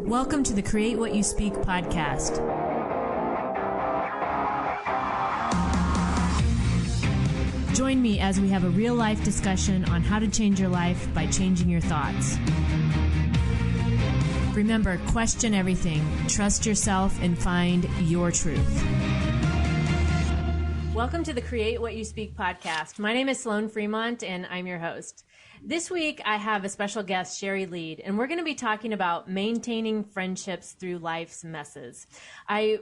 Welcome to the Create What You Speak podcast. Join me as we have a real-life discussion on how to change your life by changing your thoughts. Remember, question everything, trust yourself, and find your truth. Welcome to the Create What You Speak podcast. My name is Sloan Fremont, and I'm your host. This week, I have a special guest, Sherry Lead, and we're going to be talking about maintaining friendships through life's messes.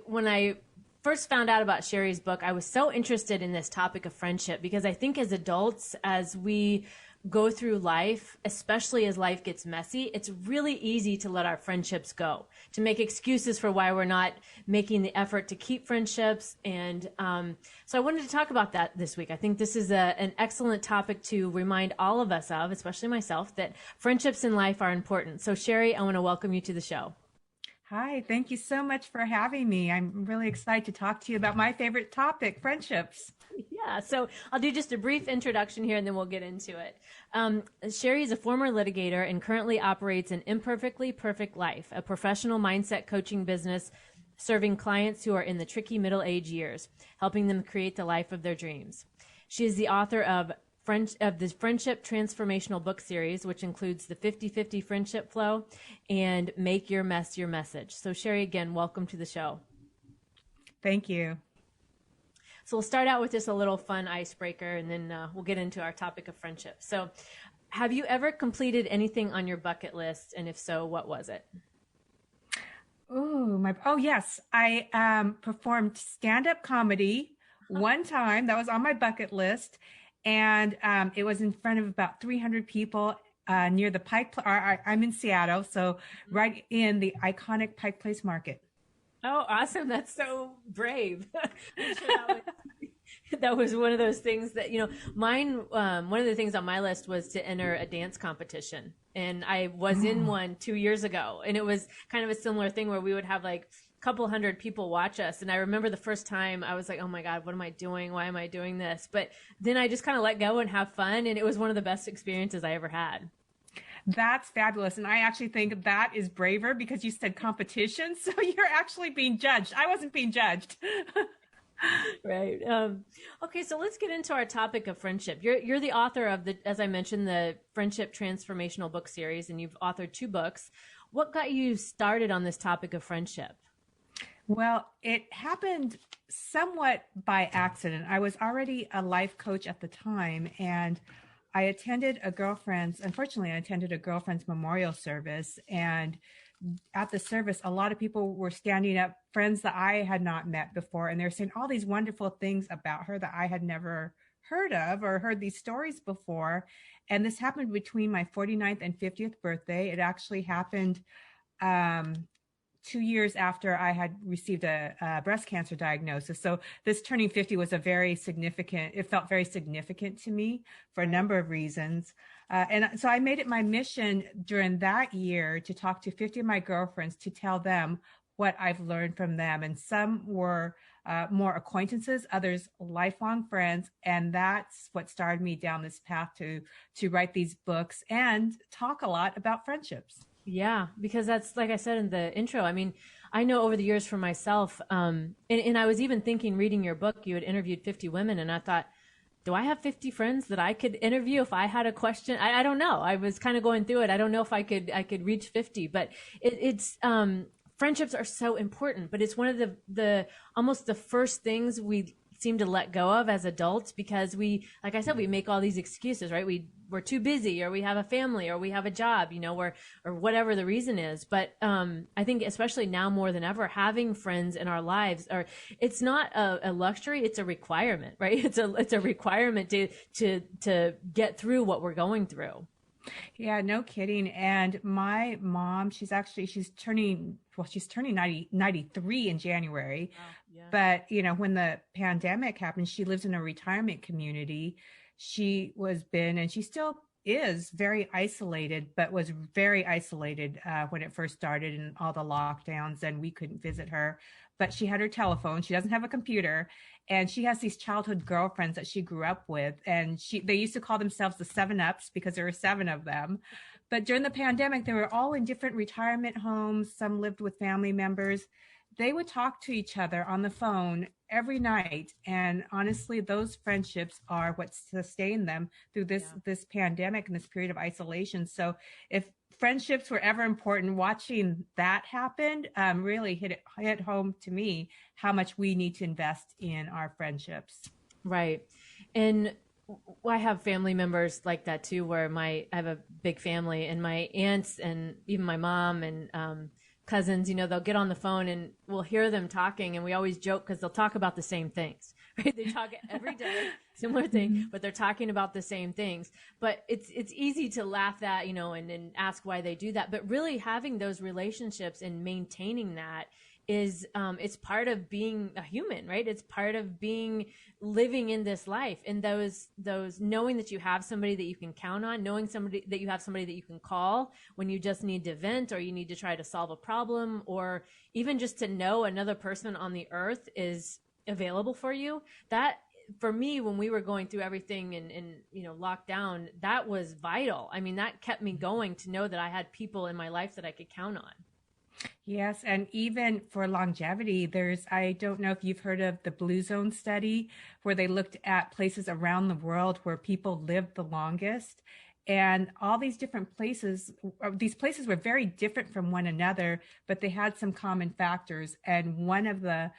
When I first found out about Sherry's book, I was so interested in this topic of friendship because I think as adults, as we go through life, especially as life gets messy, it's really easy to let our friendships go, to make excuses for why we're not making the effort to keep friendships. And so I wanted to talk about that this week. I think this is an excellent topic to remind all of us of, especially myself, that friendships in life are important. So Sherry, I want to welcome you to the show. Hi, thank you so much for having me. I'm really excited to talk to you about my favorite topic, friendships. Yeah, so I'll do just a brief introduction here and then we'll get into it. Sherry is a former litigator and currently operates an Imperfectly Perfect Life, a professional mindset coaching business serving clients who are in the tricky middle-age years, helping them create the life of their dreams. She is the author of the Friendship Transformational book series, which includes the 50-50 Friendship Flow and Make Your Mess Your Message. So Sherry, again, welcome to the show. Thank you. So we'll start out with just a little fun icebreaker, and then we'll get into our topic of friendship. So have you ever completed anything on your bucket list? And if so, what was it? Oh, yes. I performed stand-up comedy one time. That was on my bucket list. And it was in front of about 300 people near the Pike. I'm in Seattle, so right in the iconic Pike Place Market. Oh, awesome. That's so brave. I'm sure that was one of those things that, one of the things on my list was to enter a dance competition. And I was in one 2 years ago. And it was kind of a similar thing where we would have like a couple hundred people watch us. And I remember the first time I was like, oh my God, what am I doing? Why am I doing this? But then I just kind of let go and have fun. And it was one of the best experiences I ever had. That's fabulous. And I actually think that is braver because you said competition. So you're actually being judged. I wasn't being judged. Right. Okay. So let's get into our topic of friendship. You're the author of as I mentioned, the Friendship Transformational book series, and you've authored 2 books. What got you started on this topic of friendship? Well, it happened somewhat by accident. I was already a life coach at the time, and I attended a girlfriend's memorial service. And at the service, a lot of people were standing up, friends that I had not met before. And they're saying all these wonderful things about her that I had never heard of or heard these stories before. And this happened between my 49th and 50th birthday. It actually happened 2 years after I had received a breast cancer diagnosis. So this turning 50 was it felt very significant to me for a number of reasons. And so I made it my mission during that year to talk to 50 of my girlfriends to tell them what I've learned from them. And some were more acquaintances, others lifelong friends. And that's what started me down this path to write these books and talk a lot about friendships. Yeah, because that's, like I said in the intro, I mean, I know over the years for myself, and I was even thinking, reading your book, you had interviewed 50 women, and I thought, do I have 50 friends that I could interview if I had a question? I don't know. I was kind of going through it. I don't know if I could reach 50, but it's friendships are so important, but it's one of the almost the first things we seem to let go of as adults because we, like I said, we make all these excuses, right? We're too busy, or we have a family, or we have a job, or whatever the reason is. But I think especially now more than ever, having friends in our lives it's not a luxury, it's a requirement, right? It's a requirement to get through what we're going through. Yeah, no kidding. And my mom, she's turning 93 in January. Wow, yeah. But, when the pandemic happened, she lives in a retirement community. She and she still is very isolated, but was very isolated when it first started and all the lockdowns, and we couldn't visit her. But she had her telephone. She doesn't have a computer. And she has these childhood girlfriends that she grew up with. And they used to call themselves the 7-Ups because there were 7 of them. But during the pandemic, they were all in different retirement homes. Some lived with family members. They would talk to each other on the phone every night. And honestly, those friendships are what sustained them through this pandemic and this period of isolation. So if friendships were ever important, watching that happen really hit home to me how much we need to invest in our friendships. Right. And I have family members like that too, where I have a big family, and my aunts and even my mom and cousins, they'll get on the phone and we'll hear them talking, and we always joke because they'll talk about the same things, right? They talk every day, similar thing, but they're talking about the same things. But it's easy to laugh at, and ask why they do that. But really having those relationships and maintaining that is it's part of being a human, right? It's part of living in this life, and those knowing that you have somebody that you can count on, knowing that you have somebody that you can call when you just need to vent, or you need to try to solve a problem, or even just to know another person on the earth is available for you. That, for me, when we were going through everything and lockdown, that was vital. I mean, that kept me going, to know that I had people in my life that I could count on. Yes, and even for longevity, I don't know if you've heard of the Blue Zone study, where they looked at places around the world where people lived the longest. And all these different places, these places were very different from one another, but they had some common factors. And one of the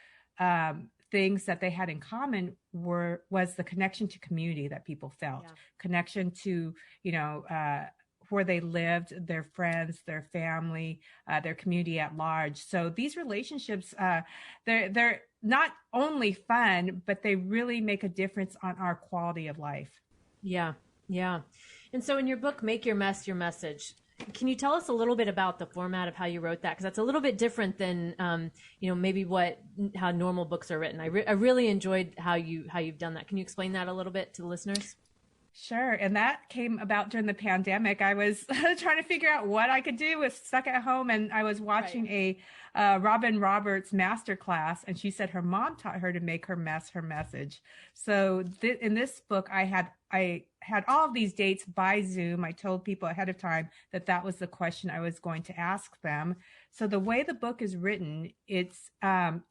things that they had in common was the connection to community that people felt, connection to, where they lived, their friends, their family, their community at large. So these relationships, they're not only fun, but they really make a difference on our quality of life. Yeah, yeah. And so in your book, Make Your Mess Your Message, can you tell us a little bit about the format of how you wrote that? Because that's a little bit different than, maybe how normal books are written. I really enjoyed how you've done that. Can you explain that a little bit to the listeners? Sure. And that came about during the pandemic. I was trying to figure out what I could do. Was stuck at home, and I was watching a Robin Roberts masterclass, and she said her mom taught her to make her mess her message. So in this book, I had all of these dates by Zoom. I told people ahead of time that was the question I was going to ask them. So the way the book is written, it's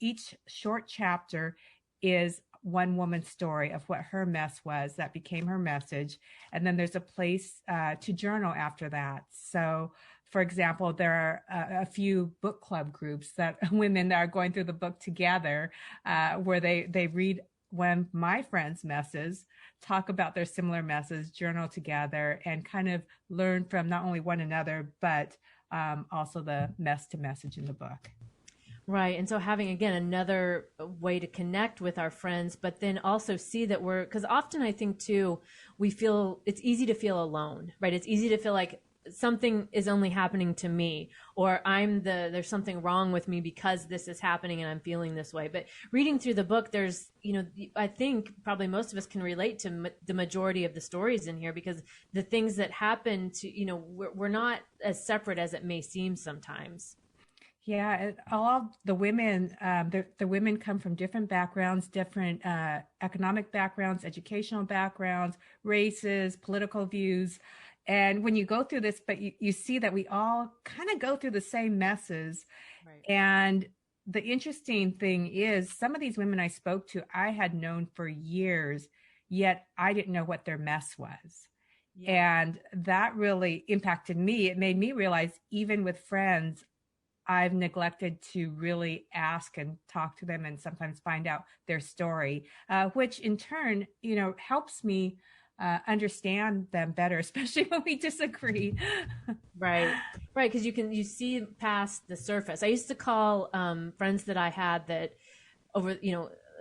each short chapter is one woman's story of what her mess was that became her message. And then there's a place to journal after that. So, for example, there are a few book club groups that women that are going through the book together, where they read one of my friends' messes, talk about their similar messes, journal together, and kind of learn from not only one another, but also the mess to message in the book. Right. And so having, again, another way to connect with our friends, but then also see that because often I think too, it's easy to feel alone, right? It's easy to feel like something is only happening to me, or there's something wrong with me because this is happening and I'm feeling this way. But reading through the book, there's, I think probably most of us can relate to the majority of the stories in here, because the things that happen to, we're not as separate as it may seem sometimes. Yeah, all of the women, the women come from different backgrounds, different economic backgrounds, educational backgrounds, races, political views. And when you go through this, but you see that we all kind of go through the same messes. Right. And the interesting thing is, some of these women I spoke to, I had known for years, yet I didn't know what their mess was. Yeah. And that really impacted me. It made me realize, even with friends, I've neglected to really ask and talk to them and sometimes find out their story, which in turn, helps me understand them better, especially when we disagree. Right. Because you see past the surface. I used to call friends that I had that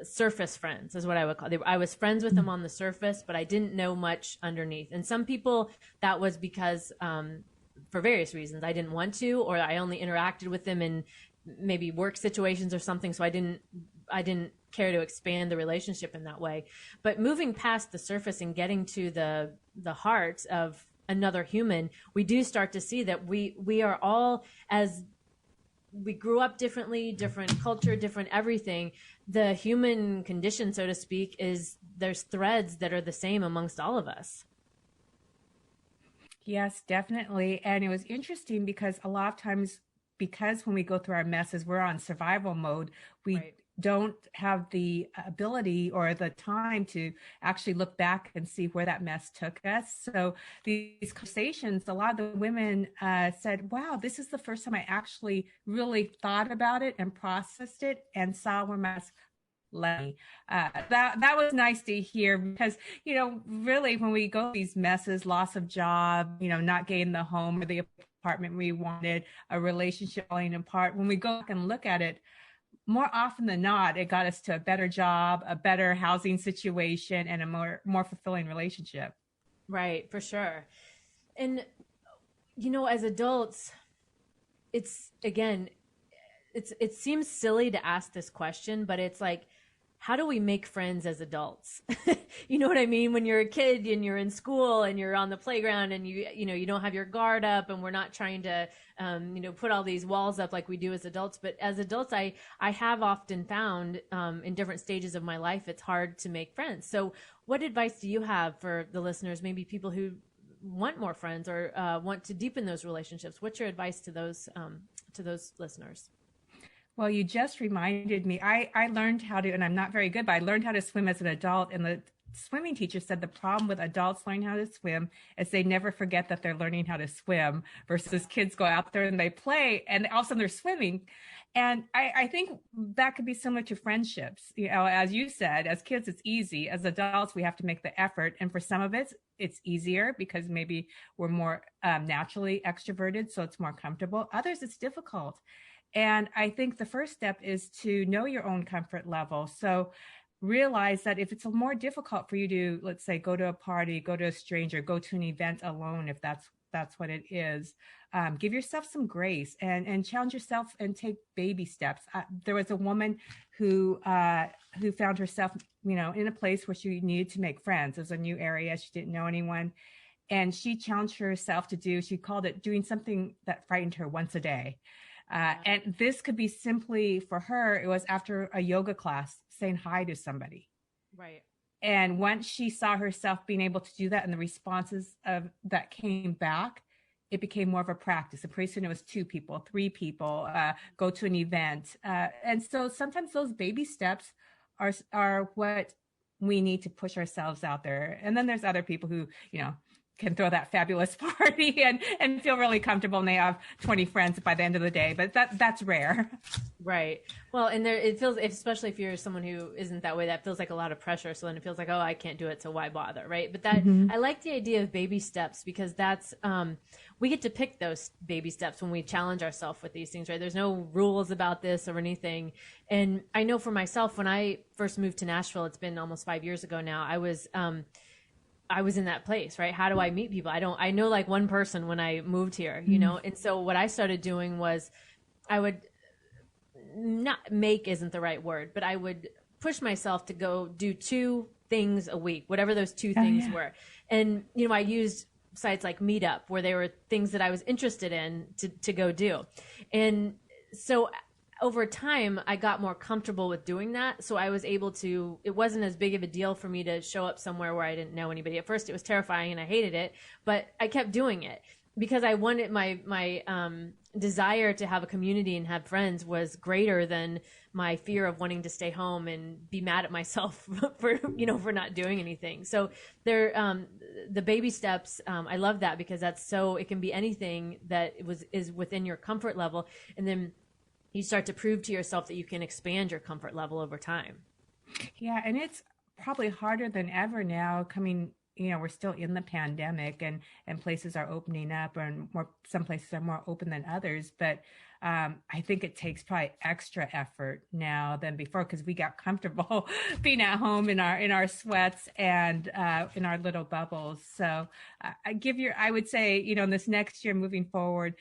surface friends is what I would call. I was friends with them on the surface, but I didn't know much underneath. And some people, that was because for various reasons, I didn't want to, or I only interacted with them in maybe work situations or something. So I didn't care to expand the relationship in that way. But moving past the surface and getting to the heart of another human, we do start to see that we are all, as we grew up differently, different culture, different everything. The human condition, so to speak, is there's threads that are the same amongst all of us. Yes, definitely. And it was interesting because a lot of times, because when we go through our messes, we're on survival mode. We Right. don't have the ability or the time to actually look back and see where that mess took us. So these conversations, a lot of the women said, wow, this is the first time I actually really thought about it and processed it and saw where my led me. That was nice to hear because really when we go these messes, loss of job, not getting the home or the apartment we wanted, a relationship falling apart. When we go back and look at it, more often than not, it got us to a better job, a better housing situation, and a more fulfilling relationship. Right, for sure. And as adults, it's again, it seems silly to ask this question, but it's like, how do we make friends as adults? You know what I mean? When you're a kid and you're in school and you're on the playground and you don't have your guard up, and we're not trying to put all these walls up like we do as adults. But as adults, I have often found in different stages of my life it's hard to make friends. So what advice do you have for the listeners, maybe people who want more friends or want to deepen those relationships? What's your advice to those listeners? Well, you just reminded me. I learned how to, and I'm not very good, but I learned how to swim as an adult. And the swimming teacher said the problem with adults learning how to swim is they never forget that they're learning how to swim versus kids go out there and they play and all of a sudden they're swimming. And I think that could be similar to friendships. As you said, as kids, it's easy. As adults, we have to make the effort. And for some of it, it's easier because maybe we're more naturally extroverted, so it's more comfortable. Others, it's difficult. And I think the first step is to know your own comfort level. So realize that if it's more difficult for you to, let's say, go to a party, go to a stranger, go to an event alone, if that's what it is, give yourself some grace and challenge yourself and take baby steps. There was a woman who found herself, in a place where she needed to make friends. It was a new area. She didn't know anyone. And she challenged herself she called it doing something that frightened her once a day. And this could be simply for her, it was after a yoga class saying hi to somebody. Right. And once she saw herself being able to do that and the responses of that came back, it became more of a practice. And pretty soon it was 2 people, 3 people, go to an event. And so sometimes those baby steps are what we need to push ourselves out there. And then there's other people who, can throw that fabulous party and feel really comfortable and they have 20 friends by the end of the day, but that's rare. Right. Well, and it feels, especially if you're someone who isn't that way, that feels like a lot of pressure. So then it feels like, oh, I can't do it, so why bother, right? But I like the idea of baby steps because that's we get to pick those baby steps when we challenge ourselves with these things, right? There's no rules about this or anything. And I know for myself, when I first moved to Nashville, it's been almost 5 years ago now. I was in that place, right? How do I meet people? I know like one person when I moved here, And so what I started doing was I would not make isn't the right word, but I would push myself to go do 2 things a week, whatever those 2 things were. And, I used sites like Meetup where there were things that I was interested in to go do. And so over time, I got more comfortable with doing that. So I was able to, it wasn't as big of a deal for me to show up somewhere where I didn't know anybody. At first, it was terrifying and I hated it, but I kept doing it because I wanted my desire to have a community and have friends was greater than my fear of wanting to stay home and be mad at myself for not doing anything. So the baby steps, I love that because it can be anything that is within your comfort level. And then you start to prove to yourself that you can expand your comfort level over time. Yeah, and it's probably harder than ever now coming, we're still in the pandemic and places are opening up and some places are more open than others. But I think it takes probably extra effort now than before because we got comfortable being at home in our sweats and in our little bubbles. So I would say, in this next year moving forward,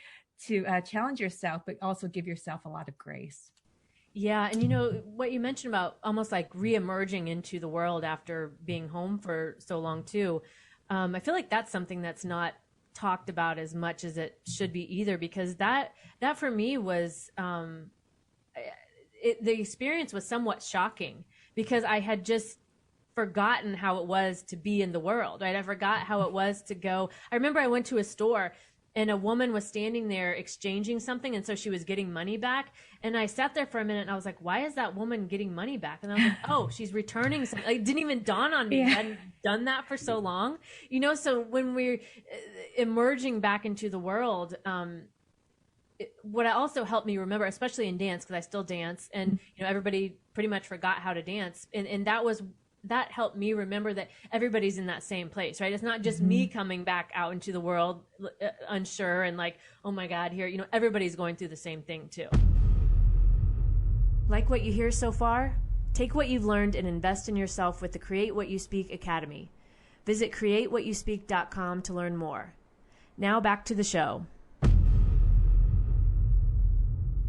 to challenge yourself, but also give yourself a lot of grace. Yeah, and what you mentioned about almost like re-emerging into the world after being home for so long too. I feel like that's something that's not talked about as much as it should be either, because that for me was the experience was somewhat shocking because I had just forgotten how it was to be in the world, right? I forgot how it was to go. I remember I went to a store and a woman was standing there exchanging something, and so she was getting money back. And I sat there for a minute and I was like, why is that woman getting money back? And I was like, oh, she's returning something. Like, it didn't even dawn on me. Yeah. I hadn't done that for so long. So when we're emerging back into the world, what also helped me remember, especially in dance, because I still dance, and everybody pretty much forgot how to dance, and that helped me remember that everybody's in that same place, right? It's not just me coming back out into the world unsure and like, oh my God, here, everybody's going through the same thing too. Like what you hear so far? Take what you've learned and invest in yourself with the Create What You Speak Academy. Visit createwhatyouspeak.com to learn more. Now back to the show.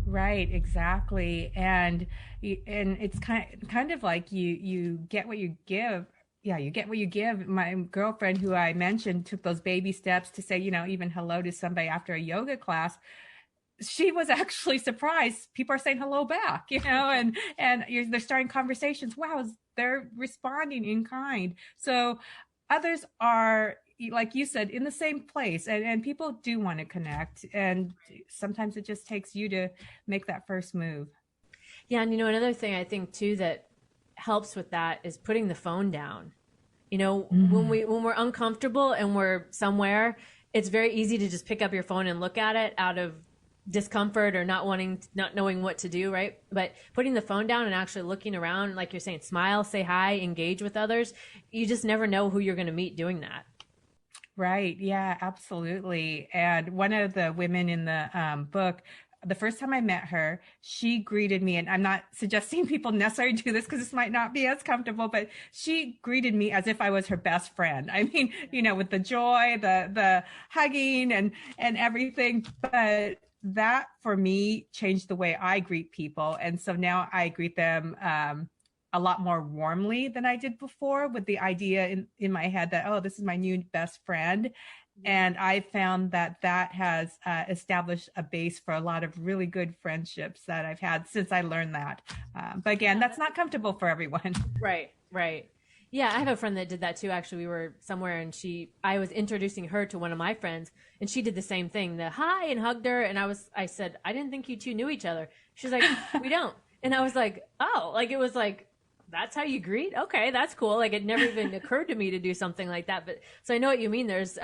Right, exactly. And it's kind of like you get what you give. Yeah, you get what you give. My girlfriend, who I mentioned, took those baby steps to say, even hello to somebody after a yoga class. She was actually surprised. People are saying hello back, and they're starting conversations. Wow, they're responding in kind. So others are, like you said, in the same place, and people do want to connect, and sometimes it just takes you to make that first move. Yeah, and another thing I think too that helps with that is putting the phone down. When we're uncomfortable and we're somewhere, it's very easy to just pick up your phone and look at it out of discomfort or not knowing what to do, right? But putting the phone down and actually looking around, like you're saying, smile, say hi, engage with others. You just never know who you're going to meet doing that. Right. Yeah, absolutely. And one of the women in the book, the first time I met her, she greeted me, and I'm not suggesting people necessarily do this because this might not be as comfortable, but she greeted me as if I was her best friend. I mean, with the joy, the hugging and everything. But that for me changed the way I greet people. And so now I greet them a lot more warmly than I did before, with the idea in my head that, oh, this is my new best friend. And I found that has established a base for a lot of really good friendships that I've had since I learned that. But again, that's not comfortable for everyone. Right. Yeah, I have a friend that did that too. Actually, we were somewhere and I was introducing her to one of my friends, and she did the same thing, the hi, and hugged her. And I said, I didn't think you two knew each other. She's like, we don't. And I was like, oh, like it was like, that's how you greet? Okay, that's cool. Like it never even occurred to me to do something like that. But so I know what you mean. There's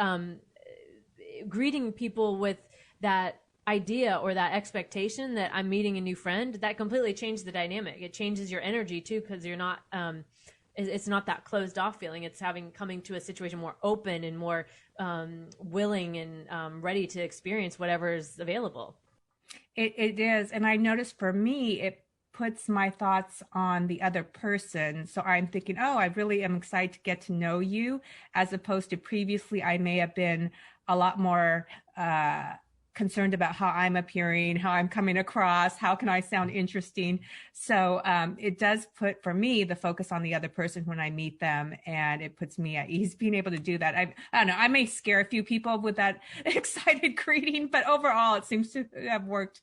greeting people with that idea or that expectation that I'm meeting a new friend, that completely changed the dynamic. It changes your energy too, because you're not it's not that closed off feeling. It's coming to a situation more open and more willing and ready to experience whatever is available. It is. And I noticed for me, it puts my thoughts on the other person. So I'm thinking, oh, I really am excited to get to know you, as opposed to previously I may have been a lot more concerned about how I'm appearing, how I'm coming across, how can I sound interesting. So it does put, for me, the focus on the other person when I meet them, and it puts me at ease being able to do that. I don't know, I may scare a few people with that excited greeting, but overall it seems to have worked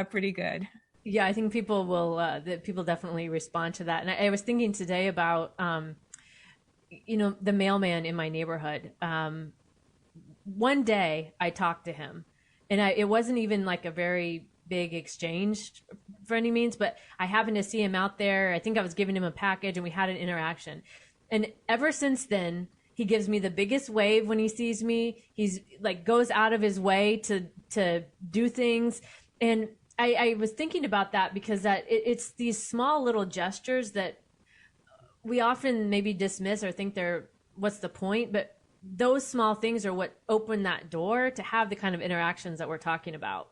pretty good. Yeah, I think people people definitely respond to that. And I was thinking today about, the mailman in my neighborhood. One day I talked to him, and it wasn't even like a very big exchange for any means, but I happened to see him out there. I think I was giving him a package, and we had an interaction. And ever since then, he gives me the biggest wave when he sees me. He's like goes out of his way to do things. And I was thinking about that because it's these small little gestures that we often maybe dismiss or think what's the point? But those small things are what open that door to have the kind of interactions that we're talking about.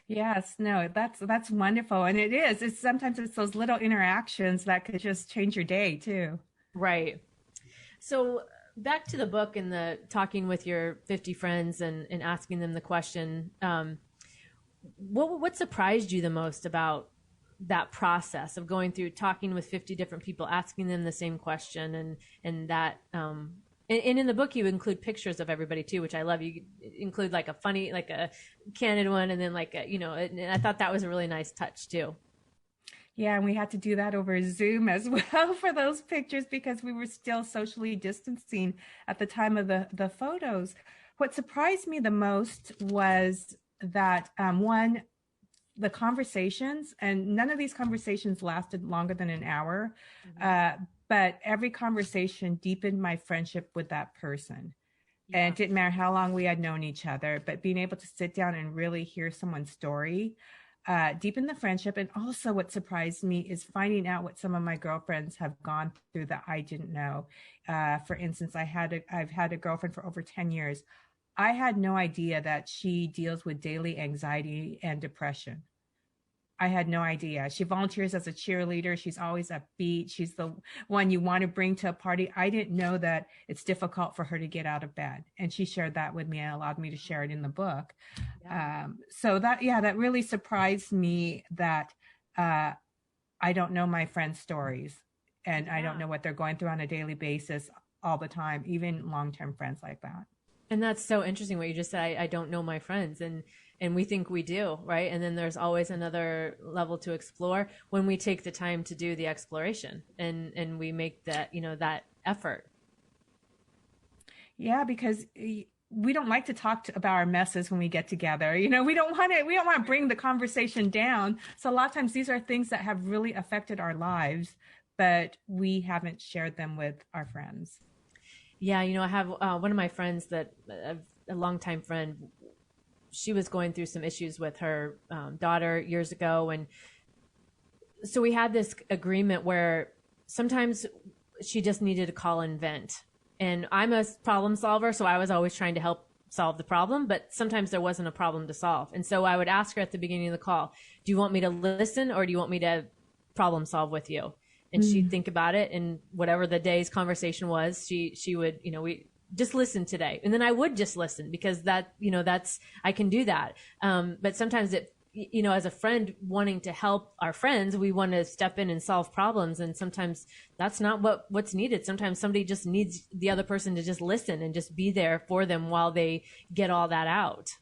Yes, no, that's wonderful. And it is. Sometimes it's those little interactions that could just change your day too. Right. So back to the book and the talking with your 50 friends and asking them the question, what surprised you the most about that process of going through talking with 50 different people, asking them the same question, and that and in the book you include pictures of everybody too, which I love. You include like a funny, like a candid one, and then like and I thought that was a really nice touch too. Yeah, and we had to do that over Zoom as well for those pictures because we were still socially distancing at the time of the photos. What surprised me the most was that one, the conversations, and none of these conversations lasted longer than an hour, Mm-hmm. uh, but every conversation deepened my friendship with that person. And Yeah. it didn't matter how long we had known each other, but being able to sit down and really hear someone's story deepened the friendship. And also, what surprised me is finding out what some of my girlfriends have gone through that I didn't know. For instance, I've had a girlfriend for over 10 years. I had no idea that she deals with daily anxiety and depression. I had no idea. She volunteers as a cheerleader. She's always upbeat. She's the one you want to bring to a party. I didn't know that it's difficult for her to get out of bed. And she shared that with me and allowed me to share it in the book. Yeah. So that, yeah, that really surprised me that uh, I don't know my friends' stories and I don't Yeah. know what they're going through on a daily basis all the time, even long-term friends like that. And that's so interesting what you just said. I don't know my friends, and we think we do, right? And then there's always another level to explore when we take the time to do the exploration and we make that, that effort. Yeah, because we don't like to about our messes when we get together. We don't want to bring the conversation down. So a lot of times these are things that have really affected our lives, but we haven't shared them with our friends. Yeah, I have one of my friends that a longtime friend. She was going through some issues with her daughter years ago, and so we had this agreement where sometimes she just needed to call and vent. And I'm a problem solver, so I was always trying to help solve the problem, but sometimes there wasn't a problem to solve. And so I would ask her at the beginning of the call, do you want me to listen or do you want me to problem solve with you? And she'd Mm. think about it, and whatever the day's conversation was, she would, we just listen today. And then I would just listen because that's, I can do that. But sometimes as a friend wanting to help our friends, we want to step in and solve problems. And sometimes that's not what's needed. Sometimes somebody just needs the other person to just listen and just be there for them while they get all that out.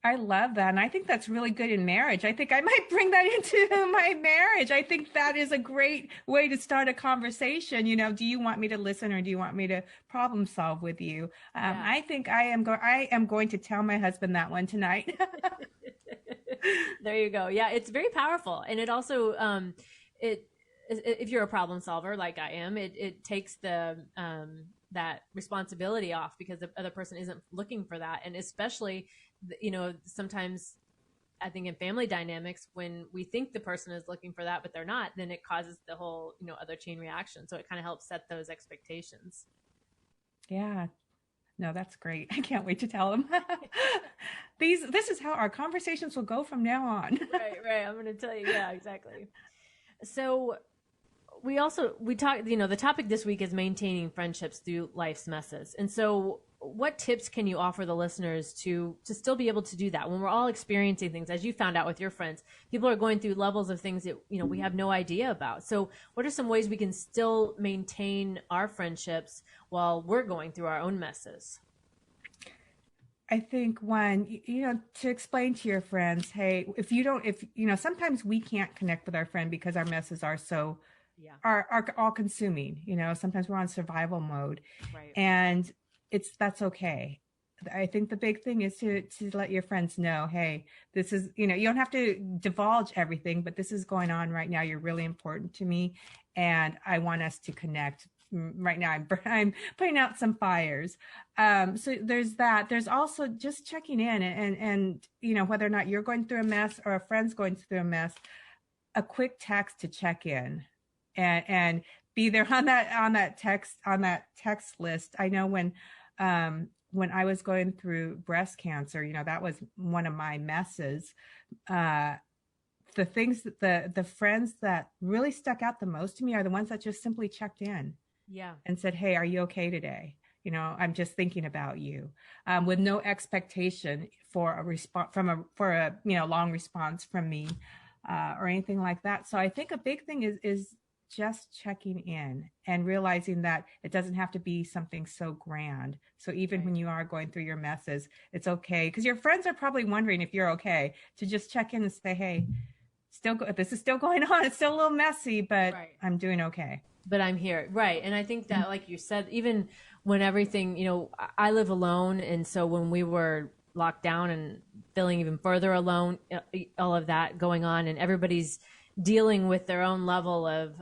I love that. And I think that's really good in marriage. I think I might bring that into my marriage. I think that is a great way to start a conversation. Do you want me to listen or do you want me to problem solve with you? Yeah. I think I am going to tell my husband that one tonight. There you go. Yeah, it's very powerful, and it also it if you're a problem solver like I am, it takes the that responsibility off because the other person isn't looking for that, and especially sometimes I think in family dynamics when we think the person is looking for that but they're not, then it causes the whole other chain reaction. So it kind of helps set those expectations. Yeah. No, that's great. I can't wait to tell him. This is how our conversations will go from now on. Right. I'm going to tell you. Yeah, exactly. So we talk, the topic this week is maintaining friendships through life's messes. And so what tips can you offer the listeners to still be able to do that when we're all experiencing things, as you found out with your friends? People are going through levels of things that we have no idea about. So what are some ways we can still maintain our friendships while we're going through our own messes? I think one, to explain to your friends, hey, sometimes we can't connect with our friend because our messes are so Yeah. are all consuming. Sometimes we're on survival mode, Right. and that's okay. I think the big thing is to let your friends know, hey, this is, you don't have to divulge everything, but this is going on right now. You're really important to me, and I want us to connect. Right now, I'm putting out some fires. So there's that. There's also just checking in and whether or not you're going through a mess or a friend's going through a mess, a quick text to check in, and be there on that text list. I know when I was going through breast cancer, that was one of my messes. The things that the friends that really stuck out the most to me are the ones that just simply checked in. Yeah. And said, hey, are you okay today? I'm just thinking about you, with no expectation for a response for a long response from me, or anything like that. So I think a big thing is just checking in and realizing that it doesn't have to be something so grand. So even when you are going through your messes, it's okay, because your friends are probably wondering if you're okay, to just check in and say, hey, this is still going on. It's still a little messy, but Right. I'm doing okay. But I'm here. Right. And I think that, like you said, even when everything, I live alone. And so when we were locked down and feeling even further alone, all of that going on, and everybody's dealing with their own level of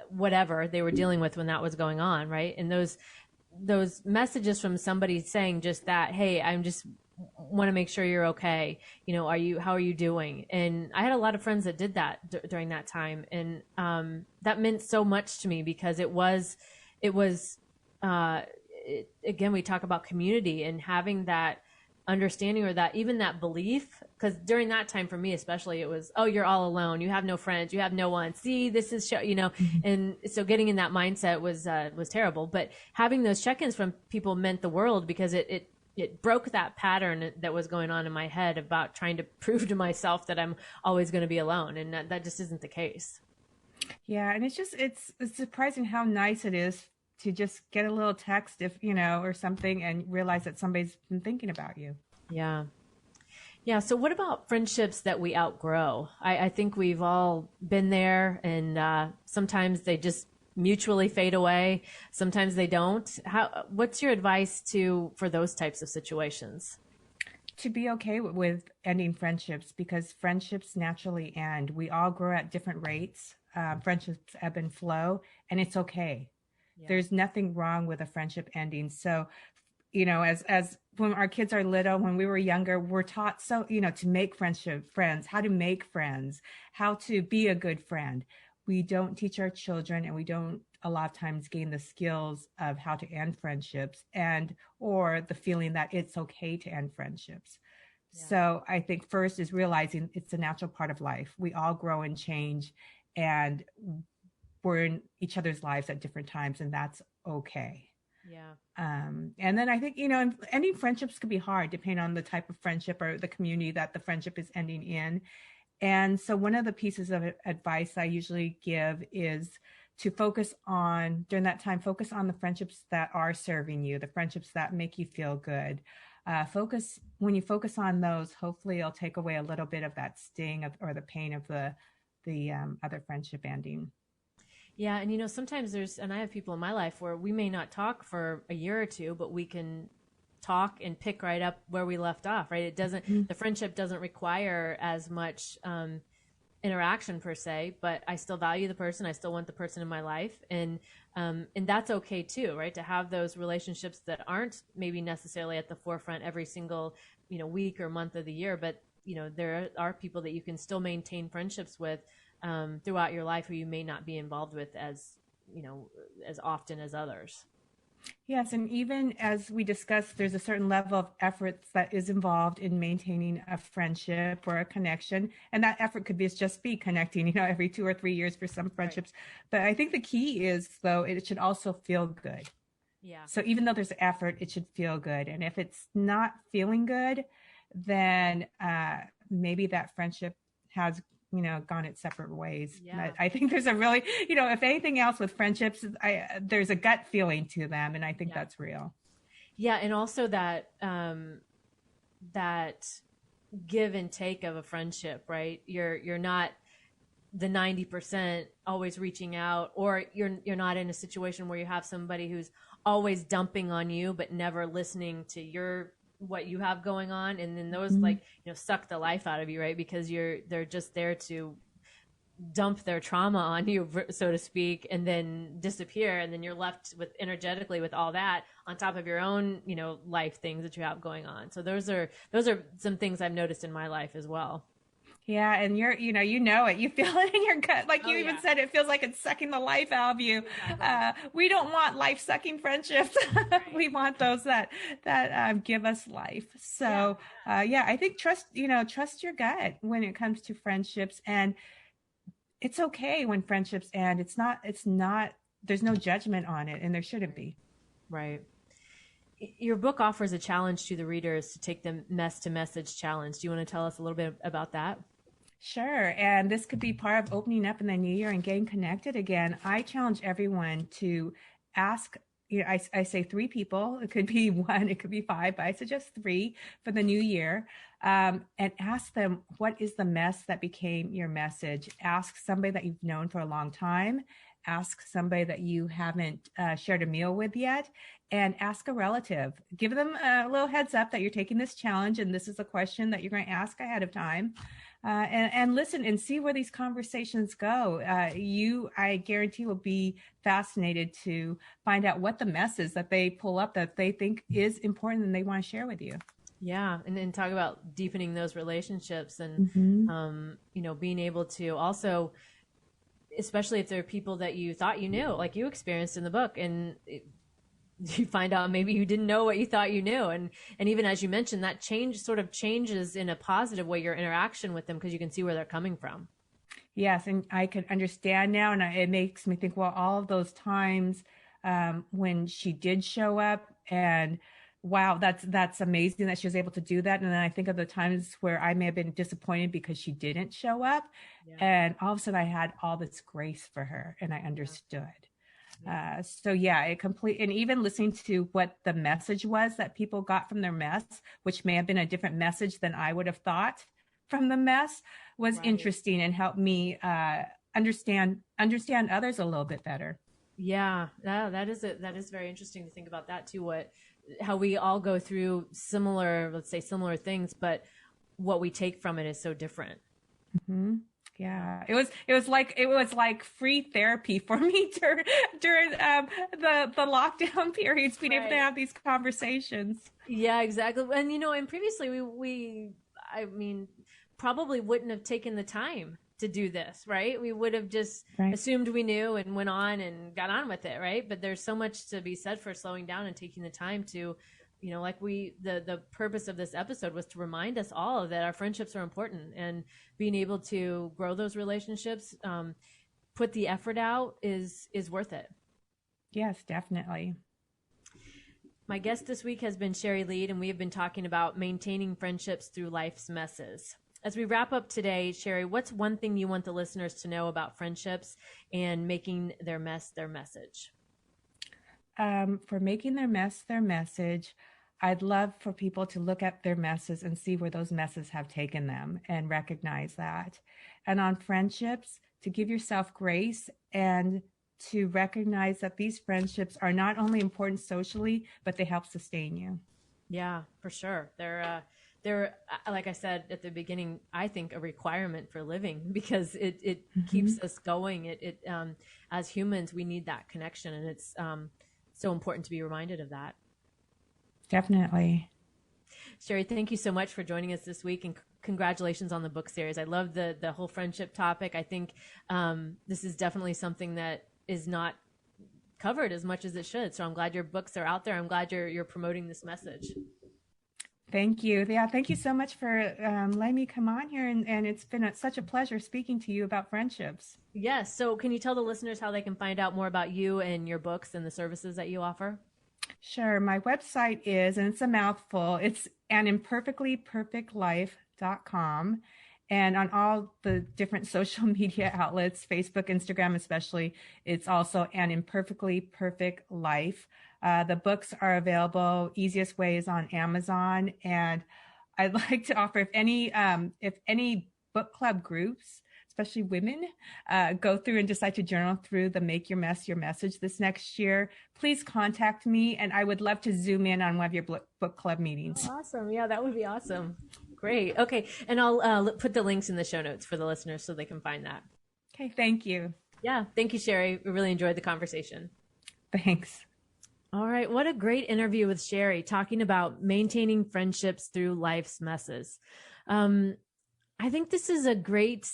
whatever they were dealing with when that was going on. Right. And those messages from somebody saying just that, hey, I'm just want to make sure you're okay. How are you doing? And I had a lot of friends that did that during that time. And that meant so much to me because again, we talk about community and having that understanding or that even that belief. Because during that time for me, especially, it was, oh, you're all alone. You have no friends. You have no one. See, this is and so getting in that mindset was terrible. But having those check-ins from people meant the world because it broke that pattern that was going on in my head about trying to prove to myself that I'm always going to be alone. And that just isn't the case. Yeah. And it's surprising how nice it is to just get a little text or something and realize that somebody's been thinking about you. Yeah. Yeah. So what about friendships that we outgrow? I think we've all been there and sometimes they just mutually fade away. Sometimes they don't. What's your advice for those types of situations? To be okay with ending friendships because friendships naturally end. We all grow at different rates. Friendships ebb and flow, and it's okay. Yeah. There's nothing wrong with a friendship ending. So, as when our kids are little, when we were younger, we're taught to make friends, how to make friends, how to be a good friend. We don't teach our children, and we don't a lot of times gain the skills of how to end friendships or the feeling that it's okay to end friendships. Yeah. So I think first is realizing it's a natural part of life. We all grow and change, and we're in each other's lives at different times, and that's okay. Yeah. And then I think, ending friendships can be hard depending on the type of friendship or the community that the friendship is ending in. And so one of the pieces of advice I usually give is to during that time, focus on the friendships that are serving you, the friendships that make you feel good. When you focus on those, hopefully it'll take away a little bit of that sting or the pain of the other friendship ending. Yeah. And sometimes and I have people in my life where we may not talk for a year or two, but we can talk and pick right up where we left off, right? The friendship doesn't require as much interaction per se, but I still value the person. I still want the person in my life. And that's okay too, right? To have those relationships that aren't maybe necessarily at the forefront every single, week or month of the year, but there are people that you can still maintain friendships with throughout your life who you may not be involved with as often as others. Yes, and even as we discussed, there's a certain level of effort that is involved in maintaining a friendship or a connection, and that effort could just be connecting, every 2 or 3 years for some friendships. Right. But I think the key is, though, it should also feel good. Yeah. So even though there's effort, it should feel good, and if it's not feeling good, then maybe that friendship has gone its separate ways. Yeah. I think there's a really, if anything else with friendships, there's a gut feeling to them. And I think that's real. Yeah. And also that give and take of a friendship, right? You're not the 90% always reaching out, or you're not in a situation where you have somebody who's always dumping on you, but never listening to what you have going on, and then those suck the life out of you, right? Because they're just there to dump their trauma on you, so to speak, and then disappear, and then you're left with energetically with all that on top of your own life things that you have going on. So those are some things I've noticed in my life as well. Yeah, and you know it. You feel it in your gut. Like you even said, it feels like it's sucking the life out of you. Exactly. We don't want life-sucking friendships. Right. We want those that give us life. So, I think trust your gut when it comes to friendships, and it's okay when friendships end. It's not. There's no judgment on it, and there shouldn't be. Right. Your book offers a challenge to the readers to take the mess to message challenge. Do you want to tell us a little bit about that? Sure. And this could be part of opening up in the new year and getting connected again. I challenge everyone to ask I say 3 people. It could be 1, it could be 5, but I suggest 3 for the new year. And ask them, what is the mess that became your message? Ask somebody that you've known for a long time. Ask somebody that you haven't shared a meal with yet, and ask a relative. Give them a little heads up that you're taking this challenge, and this is a question that you're going to ask ahead of time. And listen and see where these conversations go. I guarantee, will be fascinated to find out what the mess is that they pull up that they think is important and they want to share with you. Yeah, and then talk about deepening those relationships and being able to also, especially if there are people that you thought you knew, like you experienced in the book, and you find out maybe you didn't know what you thought you knew. And even as you mentioned, that sort of changes in a positive way your interaction with them, because you can see where they're coming from. Yes, and I can understand now, and it makes me think, well, all of those times when she did show up, and wow, that's amazing that she was able to do that. And then I think of the times where I may have been disappointed because she didn't show up, and all of a sudden I had all this grace for her, and I understood. And even listening to what the message was that people got from their mess, which may have been a different message than I would have thought from the mess, was interesting and helped me understand others a little bit better. Yeah, that is very interesting to think about that too. How we all go through similar things, but what we take from it is so different. Mm-hmm. Yeah, it was like free therapy for me during the lockdown periods, being able to have these conversations. Yeah, exactly. And and previously we probably wouldn't have taken the time to do this, right? We would have just assumed we knew and went on and got on with it, right? But there's so much to be said for slowing down and taking the time to, the purpose of this episode was to remind us all that our friendships are important, and being able to grow those relationships, put the effort out is worth it. Yes, definitely. My guest this week has been Sherry Lead, and we have been talking about maintaining friendships through life's messes. As we wrap up today, Sherry, what's one thing you want the listeners to know about friendships and making their mess their message? For making their mess their message, I'd love for people to look at their messes and see where those messes have taken them and recognize that. And on friendships, to give yourself grace and to recognize that these friendships are not only important socially, but they help sustain you. Yeah, for sure. They're like I said at the beginning, I think a requirement for living, because it keeps us going. As humans, we need that connection, and it's so important to be reminded of that. Definitely. Sherry, thank you so much for joining us this week, and congratulations on the book series. I love the whole friendship topic. I think this is definitely something that is not covered as much as it should. So I'm glad your books are out there. I'm glad you're promoting this message. Thank you. Yeah, thank you so much for letting me come on here, and it's been such a pleasure speaking to you about friendships. Yes. So can you tell the listeners how they can find out more about you and your books and the services that you offer? Sure. My website is, and it's a mouthful, it's animperfectlyperfectlife.com. And on all the different social media outlets, Facebook, Instagram especially, it's also An Imperfectly Perfect Life. The books are available. Easiest way is on Amazon. And I'd like to offer, if any book club groups, especially women, go through and decide to journal through the Make Your Mess Your Message this next year, please contact me, and I would love to zoom in on one of your book club meetings. Oh, awesome. Yeah, that would be awesome. Great. Okay. And I'll put the links in the show notes for the listeners so they can find that. Okay. Thank you. Yeah. Thank you, Sherry. We really enjoyed the conversation. Thanks. All right. What a great interview with Sherry, talking about maintaining friendships through life's messes. I think this is a great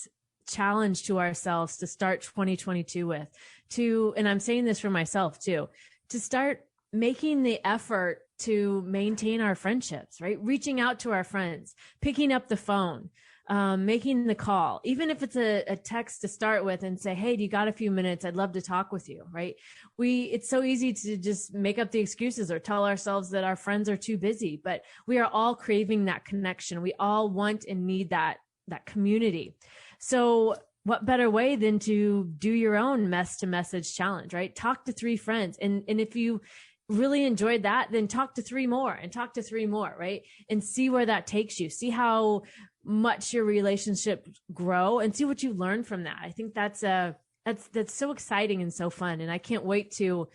challenge to ourselves to start 2022 with, and I'm saying this for myself too, to start making the effort to maintain our friendships, right? Reaching out to our friends, picking up the phone, making the call, even if it's a text to start with, and say, hey, do you got a few minutes? I'd love to talk with you, right? It's so easy to just make up the excuses or tell ourselves that our friends are too busy, but we are all craving that connection. We all want and need that community. So what better way than to do your own mess to message challenge, right? Talk to 3 friends. And if you really enjoyed that, then talk to 3 more and talk to 3 more, right? And see where that takes you. See how much your relationship grow and see what you learn from that. I think that's so exciting and so fun. And I can't wait to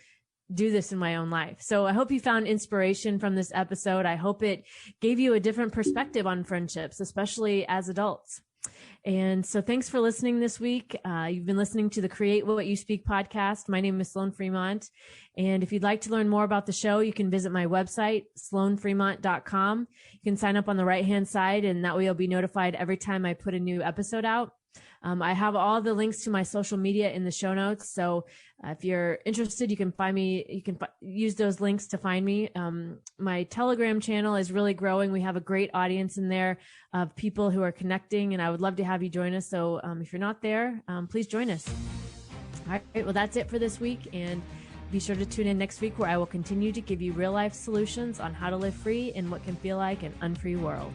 do this in my own life. So I hope you found inspiration from this episode. I hope it gave you a different perspective on friendships, especially as adults. And so thanks for listening this week. You've been listening to the Create What You Speak podcast. My name is Sloan Fremont. And if you'd like to learn more about the show, you can visit my website, sloanfremont.com. You can sign up on the right-hand side, and that way you'll be notified every time I put a new episode out. I have all the links to my social media in the show notes. So if you're interested, you can find me. You can use those links to find me. My Telegram channel is really growing. We have a great audience in there of people who are connecting, and I would love to have you join us. So if you're not there, please join us. All right. Well, that's it for this week. And be sure to tune in next week, where I will continue to give you real life solutions on how to live free in what can feel like an unfree world.